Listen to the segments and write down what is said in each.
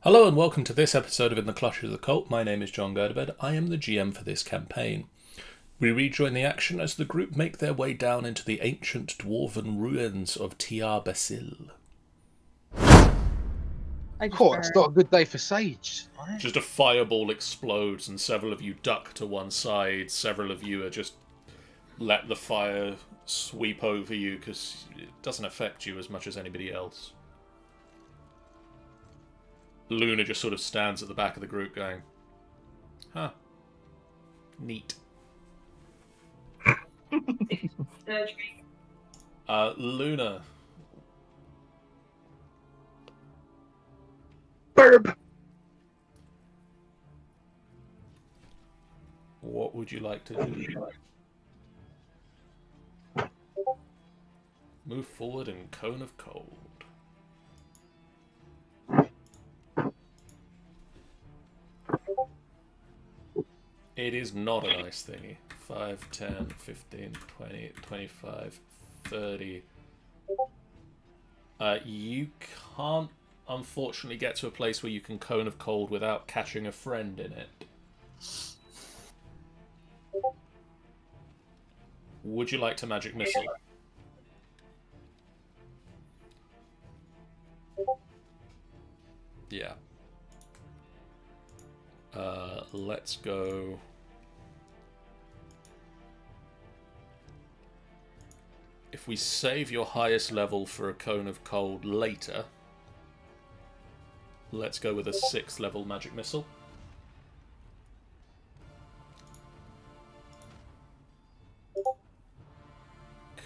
Hello and welcome to this episode of In the Clutches of the Cult. My name is John Gerdebed. I am the GM for this campaign. We rejoin the action as the group make their way down into the ancient dwarven ruins of Tyar-Besil. Cool, it's not a good day for Sage, right? Just a fireball explodes and several of you duck to one side. Several of you are just let the fire sweep over you because it doesn't affect you as much as anybody else. Luna just sort of stands at the back of the group going, huh, neat. Luna. Burb! What would you like to do? Move forward in Cone of Cold. It is not a nice thingy. 5, 10, 15, 20, 25, 30. You can't, unfortunately, get to a place where you can Cone of Cold without catching a friend in it. Would you like to Magic Missile? Yeah. Let's go. If we save your highest level for a Cone of Cold later, let's go with a 6th level Magic Missile.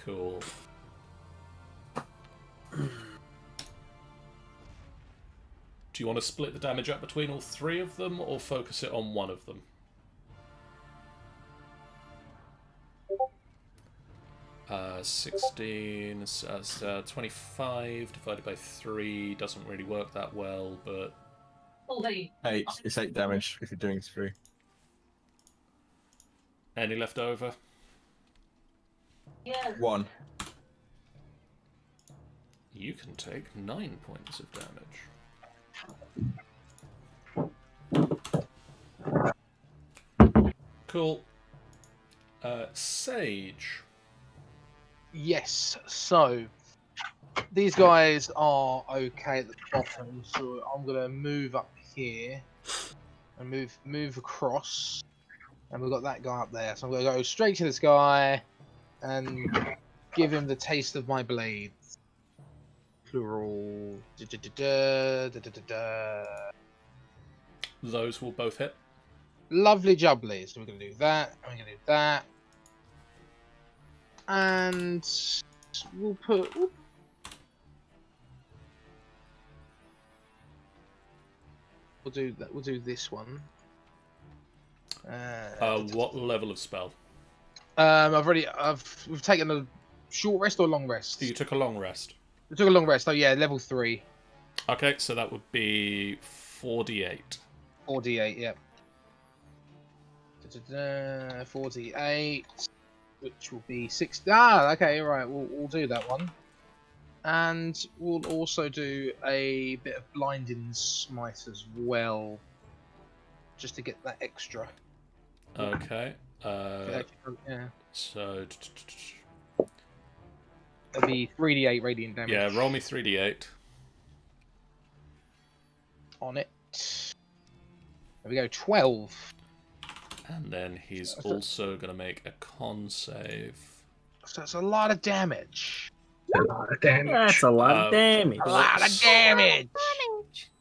Cool. Do you want to split the damage up between all 3 of them, or focus it on one of them? Uh, 16, 25 divided by 3 doesn't really work that well, but... 8. It's 8 damage if you're doing 3. Any left over? Yeah. 1. You can take 9 points of damage. Cool. Sage. Yes, so these guys are okay at the bottom, so I'm gonna move up here and move across, and we've got that guy up there, so I'm gonna go straight to this guy and give him the taste of my blades. Plural. Those will both hit. Lovely jubbly. So we're gonna do that, and we're gonna do that. And we'll put... We'll do that. We'll do this one. What level of spell? We've taken a short rest or long rest. You took a long rest. We took a long rest. Oh yeah, level 3. Okay, so that would be 4d8. 4d8. Yep. 48, which will be 6. Ah, okay, right. We'll do that one, and we'll also do a bit of blinding smite as well, just to get that extra. Okay. Yeah. So It'll be 3d8 radiant damage. yeah, roll me 3d8. On it. There we go. 12. And then he's also going to make a con save. So it's a lot of damage. A lot of damage. That's a lot of damage. A lot of damage.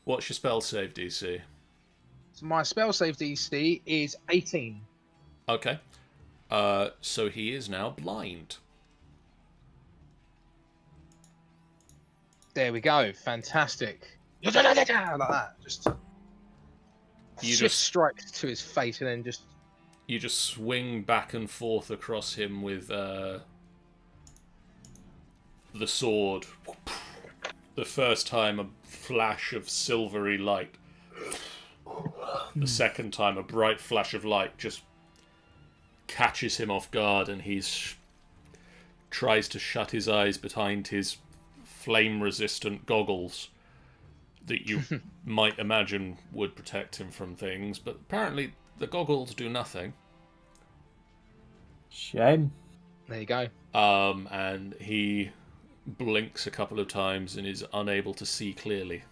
What's your spell save DC? So my spell save DC is 18. Okay. So he is now blind. There we go. Fantastic. Like that. Just strikes to his face and then just... You just swing back and forth across him with the sword. The first time, a flash of silvery light. The second time, a bright flash of light just catches him off guard, and he's tries to shut his eyes behind his flame-resistant goggles. that you might imagine would protect him from things, but apparently the goggles do nothing. Shame. There you go. And he blinks a couple of times and is unable to see clearly.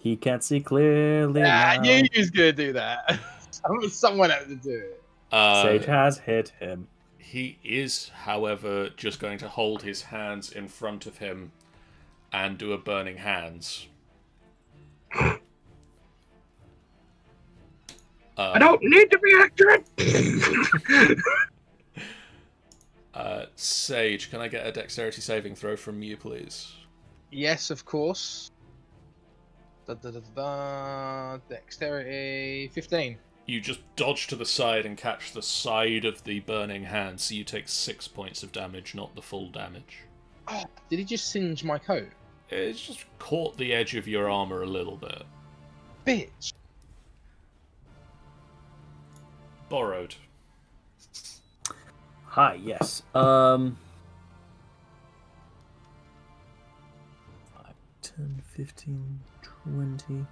He can't see clearly I now. knew he was going to do that. Someone had to do it. Sage has hit him. He is, however, just going to hold his hands in front of him and do a burning hands. I don't need to be accurate! Sage, can I get a dexterity saving throw from you, please? Yes, of course. Dexterity 15. You just dodge to the side and catch the side of the burning hand, so you take 6 points of damage, not the full damage. Oh, did he just singe my coat? It's just caught the edge of your armor a little bit. Bitch. Borrowed. Hi, yes. 5, 10, 15, 20. I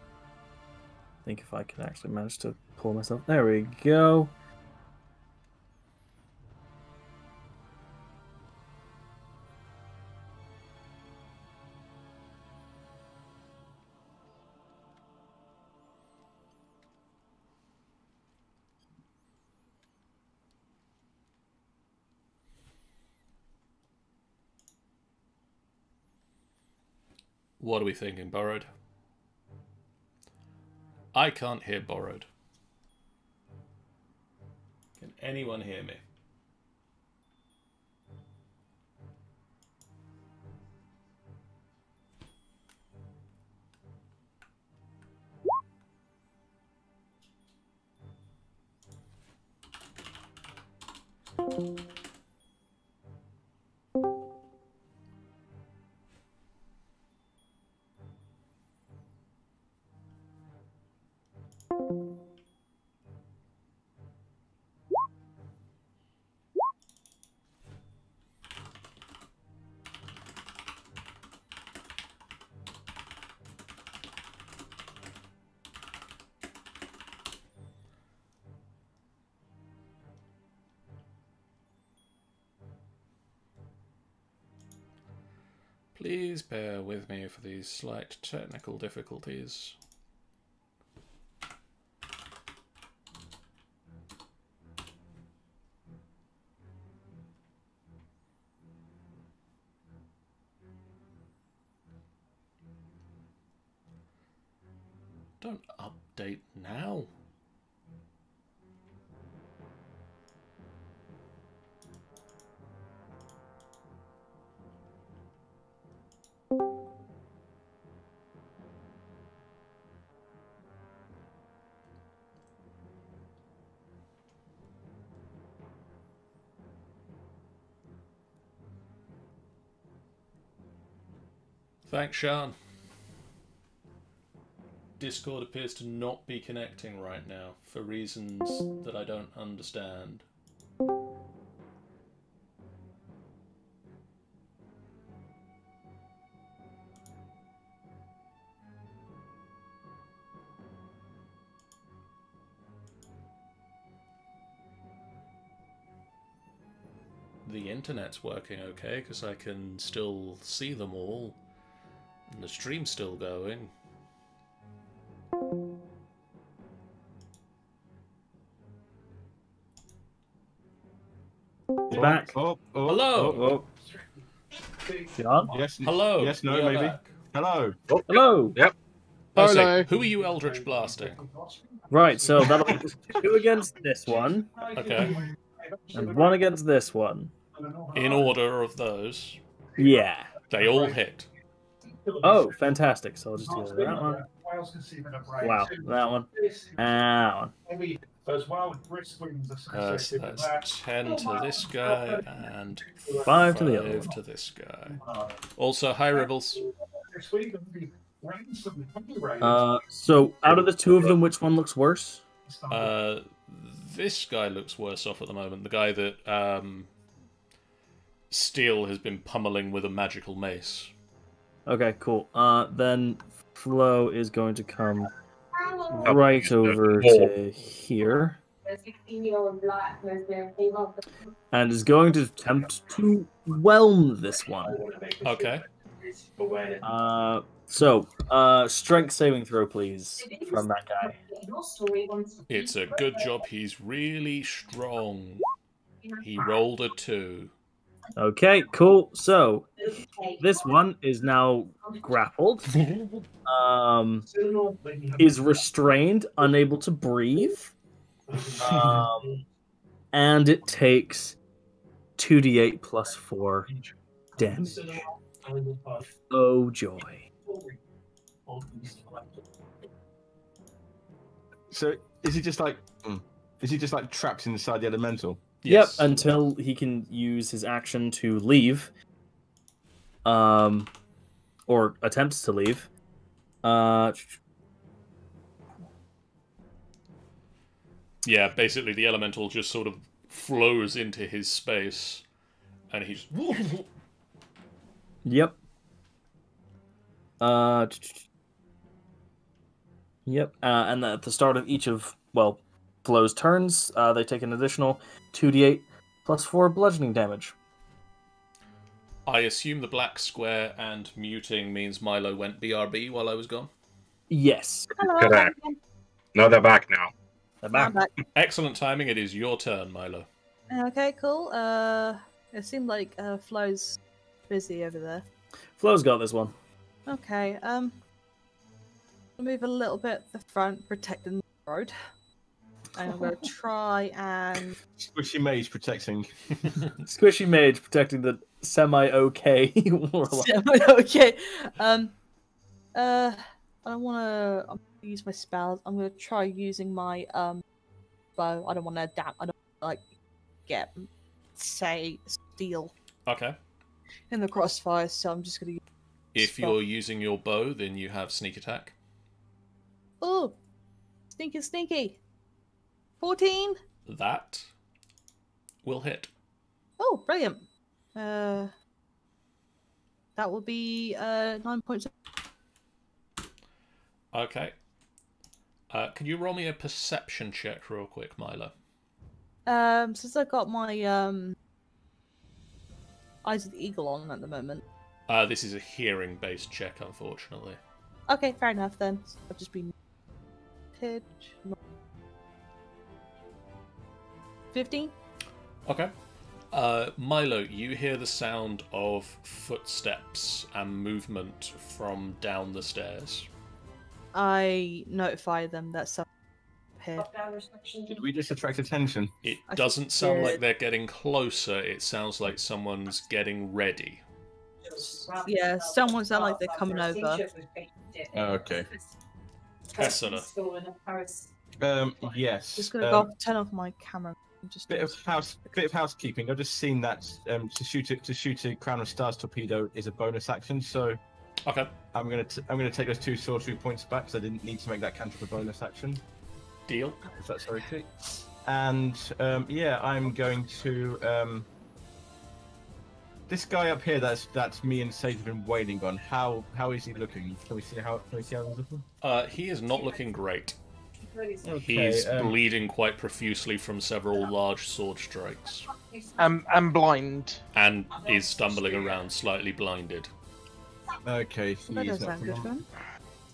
think if I can actually manage to pull myself. There we go. What are we thinking, Borrowed? I can't hear Borrowed. Can anyone hear me? Please bear with me for these slight technical difficulties. Don't update now. Thanks, Sean. Discord appears to not be connecting right now for reasons that I don't understand. The internet's working okay because I can still see them all and the stream's still going. Back. Oh, Hello. John? Yes. Hello. Yes. No. You're Maybe. back. Hello. Hello. Yep. Oh, so Hello. who are you Eldritch blasting? Right, so that'll be 2 against this one, Okay. and 1 against this one. In order of those, Yeah. they all hit. Oh, fantastic. So I'll just do that one. Wow, that one. And that one. So that's 10 to this guy and 5 to the other 5 one. to this guy. Also, hi Ribbles. So out of the 2 of them, which one looks worse? This guy looks worse off at the moment. The guy that Steel has been pummeling with a magical mace. Okay, cool. Then Flo is going to come right over wall. to here. And is going to attempt to whelm this one. Okay. Strength saving throw, please, from that guy. It's a good job he's really strong. He rolled a 2. Okay, cool. So, this one is now grappled. Is restrained, unable to breathe. And it takes 2d8 plus 4 damage. Oh joy. So is he just like trapped inside the elemental? Yes. Yep, until he can use his action to leave. Or attempts to leave. Yeah, basically the elemental just sort of flows into his space, and he's... Yep. Yep. And at the start of each of, Flo's turns, they take an additional 2d8 plus 4 bludgeoning damage. I assume the black square and muting means Milo went BRB while I was gone? Yes. Correct. No, they're back now. They're back. I'm back. Excellent timing. It is your turn, Milo. Okay, cool. It seemed like Flo's busy over there. Flo's got this one. Okay, I'll move a little bit at the front, protecting the road. And I'm going to try and... Squishy mage protecting. Squishy mage protecting the semi-okay warlock. Okay. I don't want to use my spells. I'm going to try using my bow. I don't want to get, say, steel Okay. in the crossfire, so I'm just going to use... If you're using your bow, then you have sneak attack. Oh! Sneaky! 14! That will hit. Oh, brilliant. That will be 9 points. Okay. Can you roll me a perception check real quick, Milo? Since I got my Eyes of the Eagle on at the moment. This is a hearing-based check, unfortunately. Okay, fair enough then. I've just been... pitch... 15? Okay. Milo, you hear the sound of footsteps and movement from down the stairs. I notify them that someone appeared. Did we just attract attention? It I doesn't sound like did. they're getting closer, it sounds like someone's getting ready. Yeah, someone sound like they're coming over. Oh, okay. Essena. Yes. Just gonna turn off my camera. Just Bit of housekeeping. I've just seen that to shoot a Crown of Stars torpedo is a bonus action, so Okay. I'm gonna take those 2 sorcery points back because I didn't need to make that cantrip a bonus action. Deal. If that's okay. And yeah, I'm going to this guy up here. That's me and Sage have been waiting on. How is he looking? Can we see how he's looking? He is not looking great. Okay, He's bleeding quite profusely from several large sword strikes. I'm blind. And is stumbling around, slightly blinded. Okay, so that he's does not sound good wrong. fun.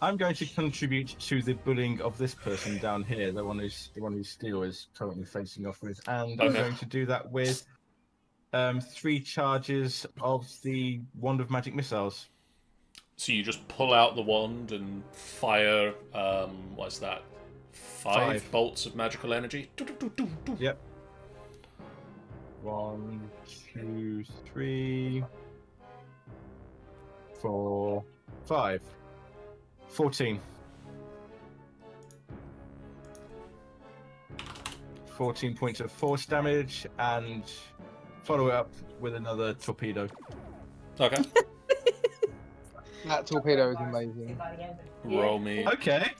I'm going to contribute to the bullying of this person down here, the one whose steel is currently facing off with, and I'm Okay. going to do that with 3 charges of the Wand of Magic Missiles. So you just pull out the wand and fire, what's that? 5 bolts of magical energy? Yep. 1, 2, 3, 4, 5. 14. 14 points of force damage, and follow it up with another torpedo. Okay. That torpedo is amazing. Roll me. Okay.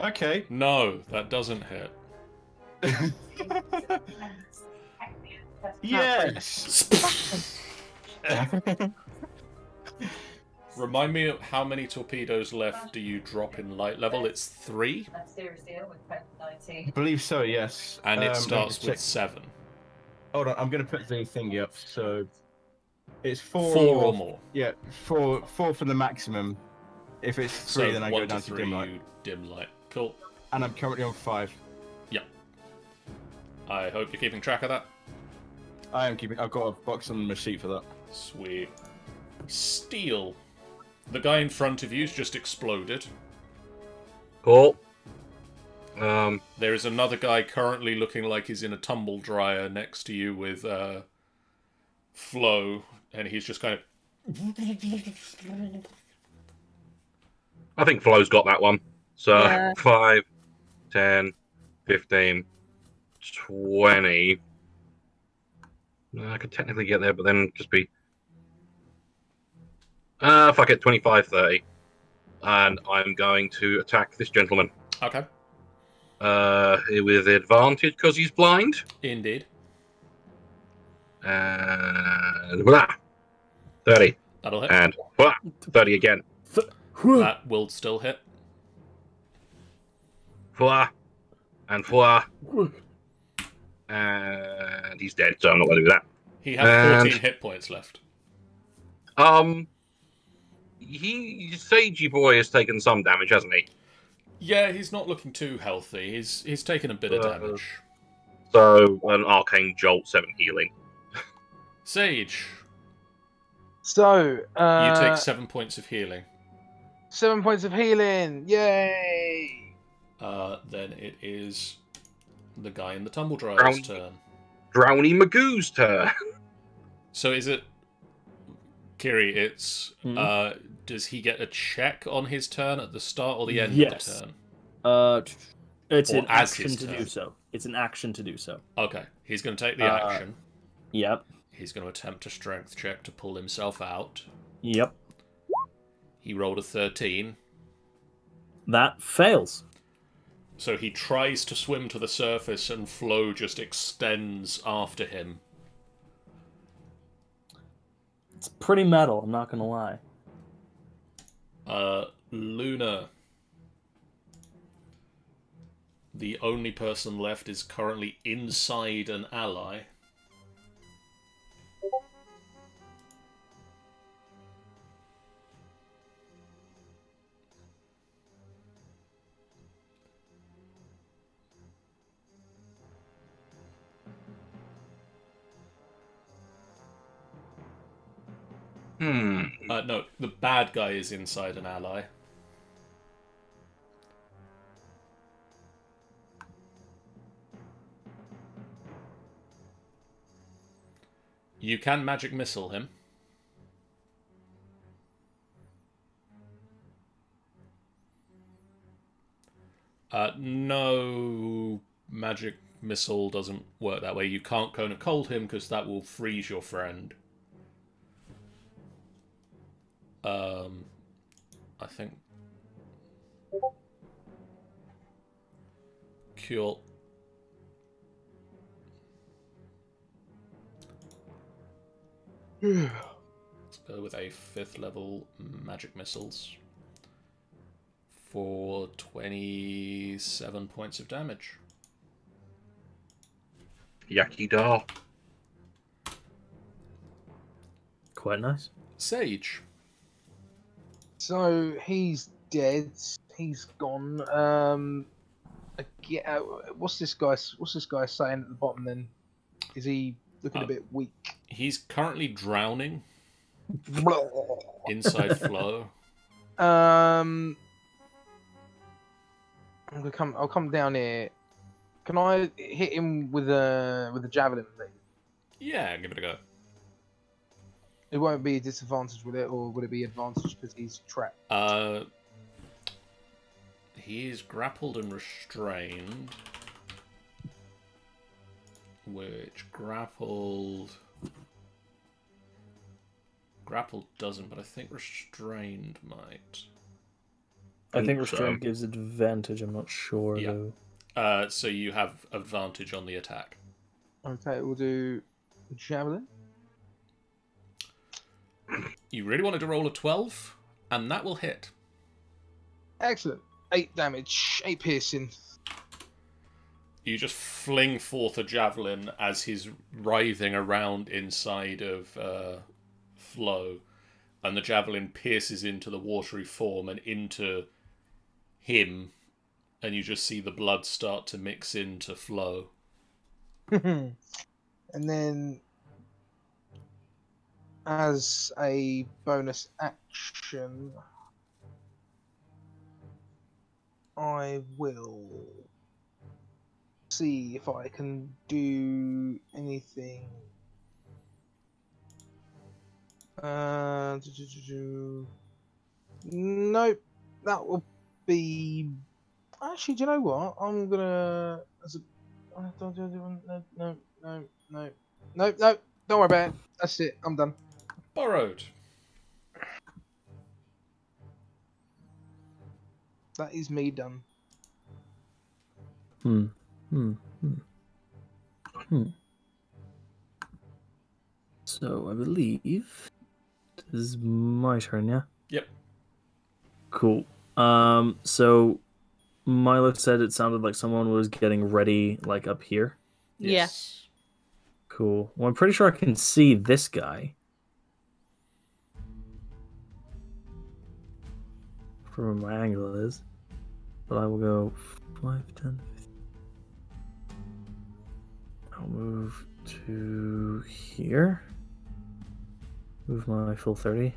Okay. No, that doesn't hit. Yes. Remind me of how many torpedoes left do you drop in light level? It's 3? I believe so, yes. And it let me starts just with check. 7. Hold on, I'm going to put the thingy up. So it's 4, 4 or more. Yeah, 4 for the maximum. If it's 3, So then I 1 go down to to 3, dim light. you dim light. Cool. And I'm currently on 5. Yep. I hope you're keeping track of that. I am keeping. I've got a box on my sheet for that. Sweet. Steel. The guy in front of you's just exploded. Cool. There is another guy currently looking like he's in a tumble dryer next to you with Flo, and he's just kind of... I think Flo's got that one. So Yeah. 5, 10, 15, 20. I could technically get there, but then just be... fuck it, 25, 30. And I'm going to attack this gentleman. Okay. With advantage because he's blind. Indeed. And blah, 30. That'll hit. And blah, 30 again. That will still hit. Blah, and blah. And he's dead, so I'm not going to do that. He has 14 And- hit points left. Sagey boy has taken some damage, hasn't he? Yeah, he's not looking too healthy. He's taken a bit of damage. So an arcane jolt, 7 healing. Sage, So, you take 7 points of healing. 7 points of healing. Yay! Then it is the guy in the tumble dryer's turn. Drowny Magoo's turn. So is it Kiri? It's does he get a check on his turn at the start or the end of the Yes. turn? It's Or an as action his to turn. do so. It's an action to do so. Okay, he's going to take the action. Yep. He's going to attempt a strength check to pull himself out. Yep. He rolled a 13. That fails. So he tries to swim to the surface and Flo just extends after him. It's pretty metal, I'm not gonna lie. Luna. The only person left is currently inside an ally. No, the bad guy is inside an ally. You can magic missile him. No, magic missile doesn't work that way. You can't cone of cold him because that will freeze your friend. I think. Cool. Let's go with a 5th level magic missiles for 27 points of damage. Yaki da. Quite nice. Sage. So he's dead. He's gone. What's this guy saying at the bottom? Then is he looking a bit weak? He's currently drowning inside Flo. I'm gonna come. I'll come down here. Can I hit him with a javelin, please? Yeah, give it a go. It won't be a disadvantage with it, or would it be advantage because he's trapped? He is grappled and restrained. Which grappled doesn't, but I think restrained might. I think restraint gives advantage, I'm not sure Yeah. though. So you have advantage on the attack. Okay, we'll do javelin. You really wanted to roll a 12? And that will hit. Excellent. 8 damage, 8 piercing. You just fling forth a javelin as he's writhing around inside of Flo, and the javelin pierces into the watery form and into him, and you just see the blood start to mix into Flo. And then, as a bonus action, I will see if I can do anything. Nope, that will be. Actually, do you know what? I'm gonna. No. Don't worry about it. That's it. I'm done. Borrowed. That is me done. So I believe this is my turn, yeah? Yep. Cool. So Milo said it sounded like someone was getting ready, like up here. Yes. Cool. Well, I'm pretty sure I can see this guy from where my angle is. But I will go 5, 10, 15. I'll move to here. Move my full 30.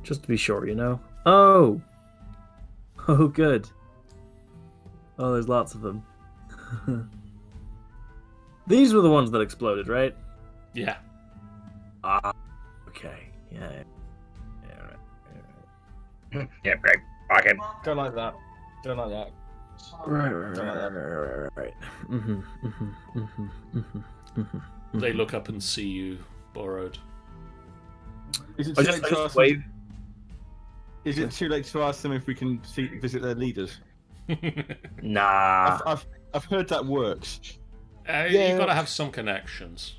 Just to be sure, you know. Oh! Oh, good. Oh, there's lots of them. These were the ones that exploded, right? Yeah. Ah, okay. Yeah. Yeah, great. Fucking. Don't like that. Don't like that. Right. They look up and see you, Borrowed. Is it I too late to just ask them? wave. Is it too late to ask them if we can visit their leaders? Nah. I've heard that works. Yeah. You've got to have some connections.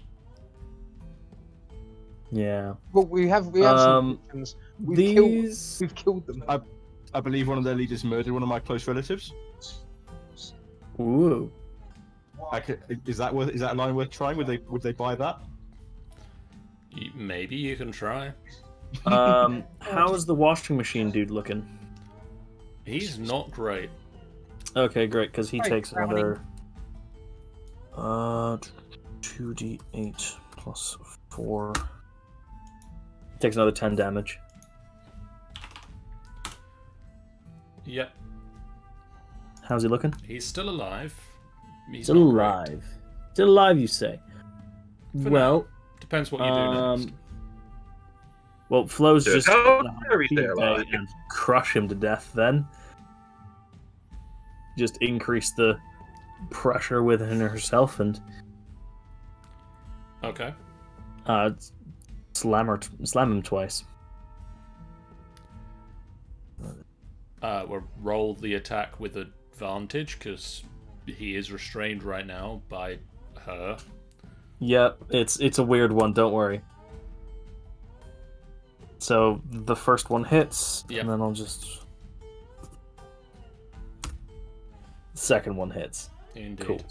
Yeah. Well, we have some options. We've killed them. I believe one of their leaders murdered one of my close relatives. Ooh. Is that a line worth trying? Would they buy that? Maybe you can try. How's the washing machine dude looking? He's not great. Okay, great, because he Right, takes Brownie. another 2d8 plus 4. Takes another 10 damage. Yep. How's he looking? He's still alive. He's Still not great. alive. Still alive, you say? For Well, now. Depends what you do next. well, Flo's Dude, just how gonna dare he stay have a alive? day and crush him to death. Then just increase the pressure within herself and Okay. slam him twice. We'll roll the attack with advantage because he is restrained right now by her. Yeah, it's a weird one. Don't worry. So the first one hits, Yep. and then I'll just. The second one hits. Indeed. Cool.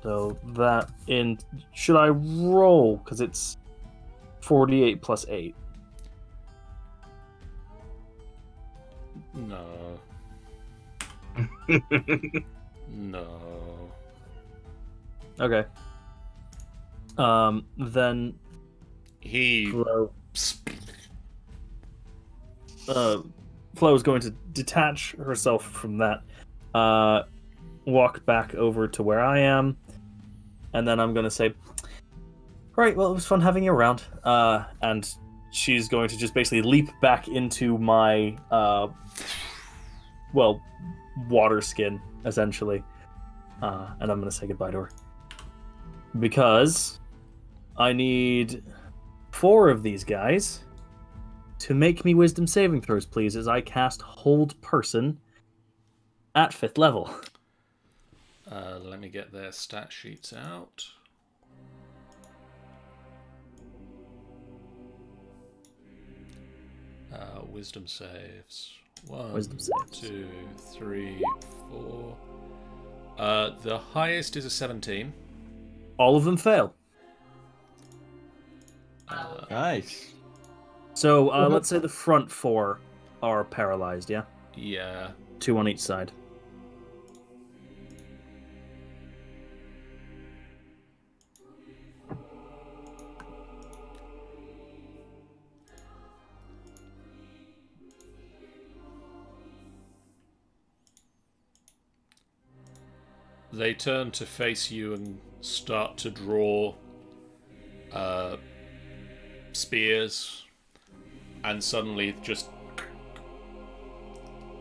So that in should I roll because it's 48 plus 8. No. No. Okay. Then He. Flo. Flo is going to detach herself from that. Walk back over to where I am, and then I'm going to say, "Right, well, it was fun having you around." And she's going to just basically leap back into my, water skin, essentially. And I'm going to say goodbye to her. Because I need 4 of these guys to make me wisdom saving throws, please, as I cast Hold Person at 5th level. Let me get their stat sheets out. wisdom saves. 1, Wisdom saves. 2, 3, 4. The highest is a 17. All of them fail. Nice. So let's say the front 4 are paralyzed, yeah? Yeah. 2 on each side. They turn to face you and start to draw spears, and suddenly just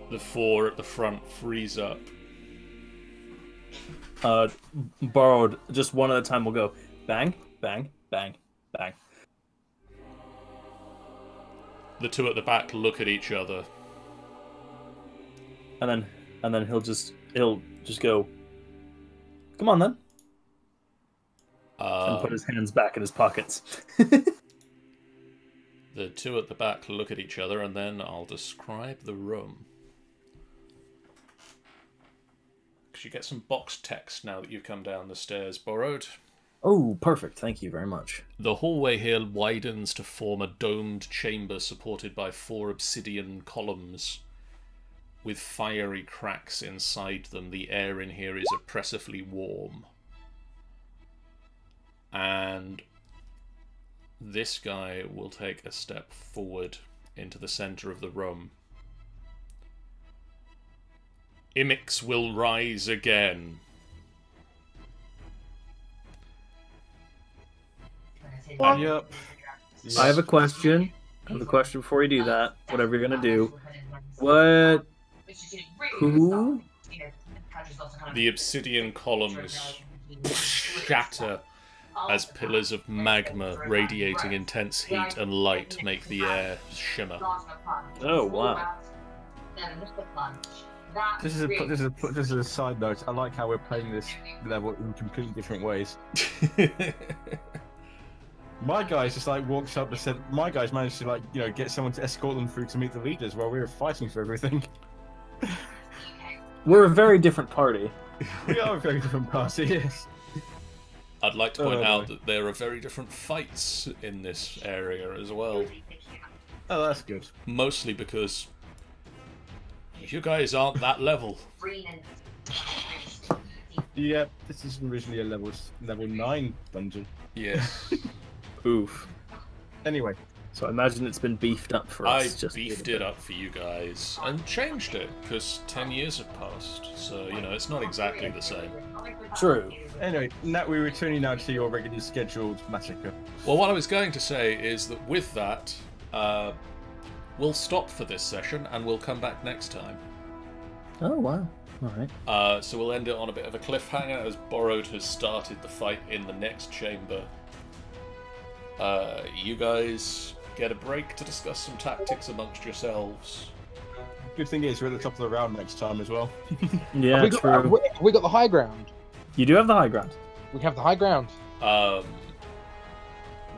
the 4 at the front freeze up. Borrowed, just one at a time will go bang, bang, bang, bang. The 2 at the back look at each other. And then he'll just go, come on then. And put his hands back in his pockets. The 2 at the back look at each other, and then I'll describe the room. Because you get some box text now that you've come down the stairs, Borrowed. Oh, perfect. Thank you very much. The hallway here widens to form a domed chamber supported by 4 obsidian columns. With fiery cracks inside them, the air in here is oppressively warm. And this guy will take a step forward into the center of the room. Imix will rise again. Yep. I have a question. Before you do that. Whatever you're gonna do. What? Who? The obsidian columns shatter as pillars of magma radiating intense heat and light make the air shimmer. Oh, wow. This is a side note. I like how we're playing this level in completely different ways. My guys just like walks up and said, my guys managed to get someone to escort them through to meet the leaders while we were fighting for everything. We're a very different party. We are a very different party, yes. I'd like to point out that there are very different fights in this area as well. Oh, that's good. Mostly because you guys aren't that level. Yeah, this is originally a level 9 dungeon. Yes. Oof. Anyway. So I imagine it's been beefed up for us. I beefed it up for you guys and changed it because 10 years have passed. So, it's not exactly the same. True. Anyway, now we return you now to your regularly scheduled massacre. Well, what I was going to say is that with that, we'll stop for this session and we'll come back next time. Oh, wow. Alright. So we'll end it on a bit of a cliffhanger as Borrowed has started the fight in the next chamber. You guys get a break to discuss some tactics amongst yourselves. Good thing is, we're at the top of the round next time as well. Yeah, true. We got the high ground. You do have the high ground. We have the high ground.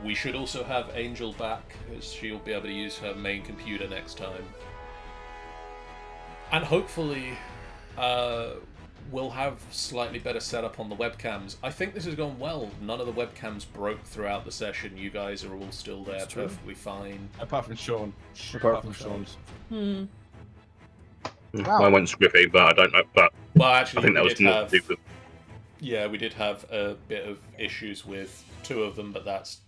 We should also have Angel back, as she'll be able to use her main computer next time. And hopefully, we'll have slightly better setup on the webcams. I think this has gone well. None of the webcams broke throughout the session. You guys are all still there, perfectly fine. Apart from Sean. Apart from Sean's. Wow. Mine went squiffy, but I don't know. But Well, actually, I think that was more to do with. Yeah, we did have a bit of issues with 2 of them, but that's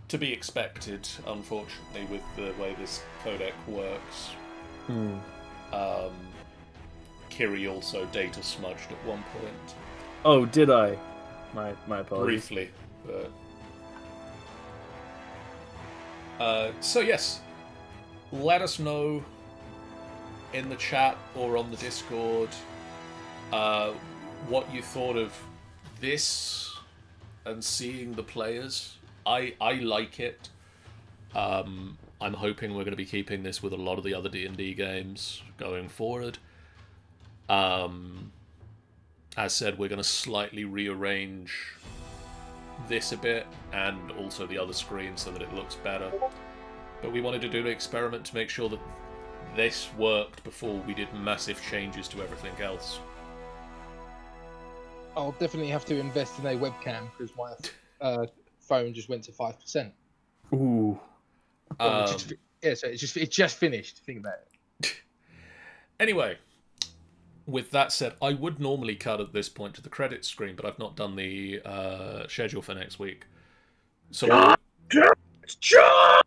to be expected, unfortunately, with the way this codec works. Kiri also data smudged at one point. Oh, did I? My apologies. Briefly, but... so yes, let us know in the chat or on the Discord what you thought of this and seeing the players. I like it. I'm hoping we're going to be keeping this with a lot of the other D&D games going forward. As said, we're going to slightly rearrange this a bit and also the other screen so that it looks better. But we wanted to do an experiment to make sure that this worked before we did massive changes to everything else. I'll definitely have to invest in a webcam because my phone just went to 5%. Ooh. So it just finished. Think about it. Anyway, with that said, I would normally cut at this point to the credits screen, but I've not done the schedule for next week. So John!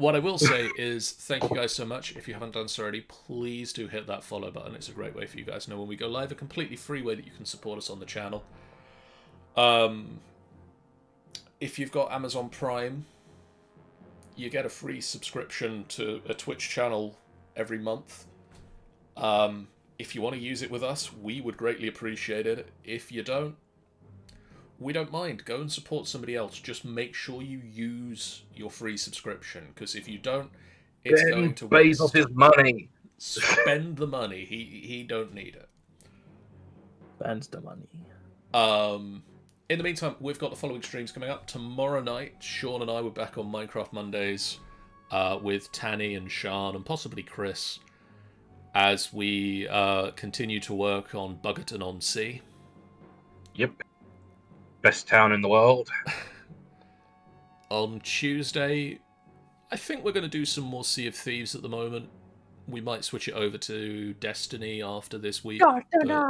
what I will say is thank you guys so much. If you haven't done so already, please do hit that follow button. It's a great way for you guys to know when we go live, a completely free way that you can support us on the channel. If you've got Amazon Prime, you get a free subscription to a Twitch channel every month. If you want to use it with us, we would greatly appreciate it. If you don't, we don't mind. Go and support somebody else. Just make sure you use your free subscription, because if you don't, it's going to waste. Bezos' money. Spend the money. He don't need it. Spend the money. In the meantime, we've got the following streams coming up. Tomorrow night, Sean and I were back on Minecraft Mondays with Tanny and Sean and possibly Chris as we continue to work on Buggerton-on-Sea. Yep. Best town in the world. On Tuesday, I think we're going to do some more Sea of Thieves at the moment. We might switch it over to Destiny after this week. For this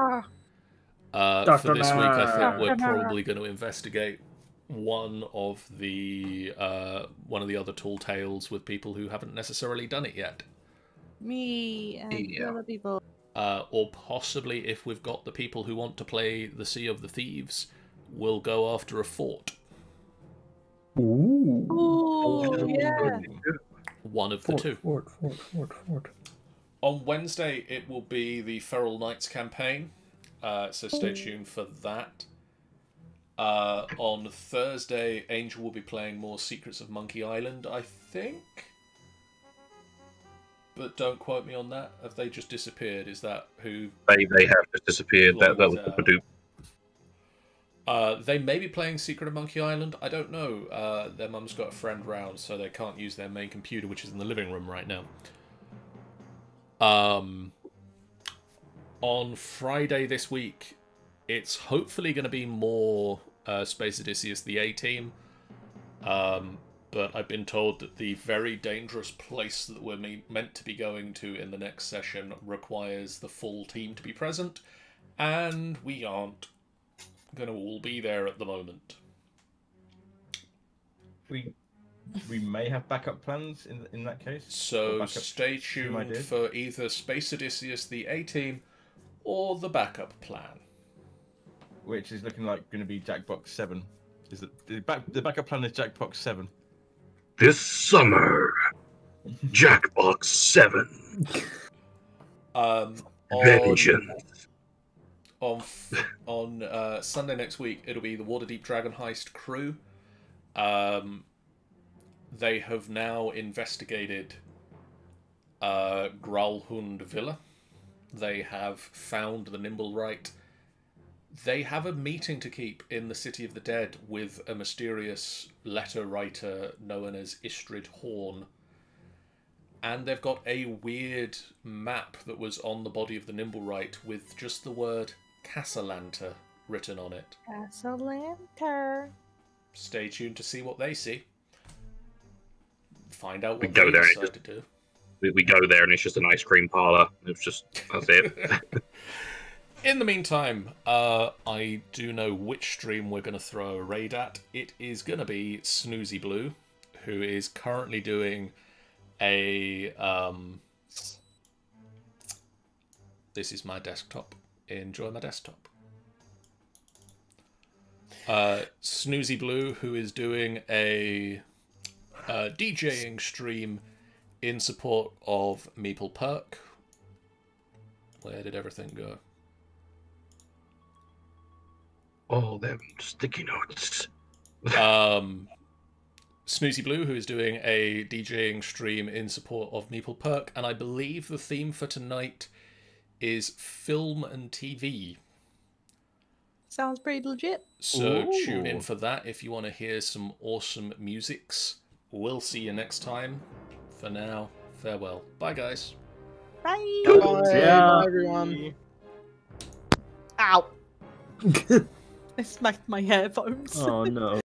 week, I think we're probably going to investigate one of the other Tall Tales with people who haven't necessarily done it yet. Me and other people. Or possibly, if we've got the people who want to play the Sea of the Thieves, we'll go after a fort. Ooh. Ooh, yeah. One of the two. Fort. On Wednesday, it will be the Feral Knights campaign, so stay tuned for that. On Thursday, Angel will be playing more Secrets of Monkey Island, I think. But don't quote me on that. Have they just disappeared? Is that who? They have just disappeared. That was the Hadoop. They may be playing Secret of Monkey Island. I don't know. Their mum's got a friend round, so they can't use their main computer, which is in the living room right now. On Friday this week, it's hopefully going to be more Space Odysseus, the A-Team. But I've been told that the very dangerous place that we're meant to be going to in the next session requires the full team to be present, and we aren't going to all be there at the moment. We may have backup plans in that case. So stay tuned for either Space Odysseus, the A-Team, or the backup plan. Which is looking like going to be Jackbox 7. Is it the backup plan is Jackbox 7? This summer, Jackbox 7. Vengeance. On Sunday next week, it'll be the Waterdeep Dragon Heist crew. They have now investigated Gralhund Villa. They have found the Nimblewright. They have a meeting to keep in the City of the Dead with a mysterious letter writer known as Istrid Horn. And they've got a weird map that was on the body of the Nimblewright with just the word Casalanta written on it. Casalanta. Stay tuned to see what they see. Find out what We go they there decide to do. We go there and it's just an ice cream parlor. It's just, that's it. In the meantime, I do know which stream we're going to throw a raid at. It is going to be Snoozy Blue, who is currently doing a... This is my desktop. Enjoy my desktop. Snoozy Blue, who is doing a DJing stream in support of Meeple Perk. Where did everything go? Oh, them sticky notes. Snoozy Blue, who is doing a DJing stream in support of Meeple Perk, and I believe the theme for tonight is film and TV. Sounds pretty legit. So Ooh. tune in for that if you want to hear some awesome musics. We'll see you next time. For now, farewell. Bye, guys. Bye. Bye, Yeah. bye everyone. Ow. I smacked my headphones. Oh no.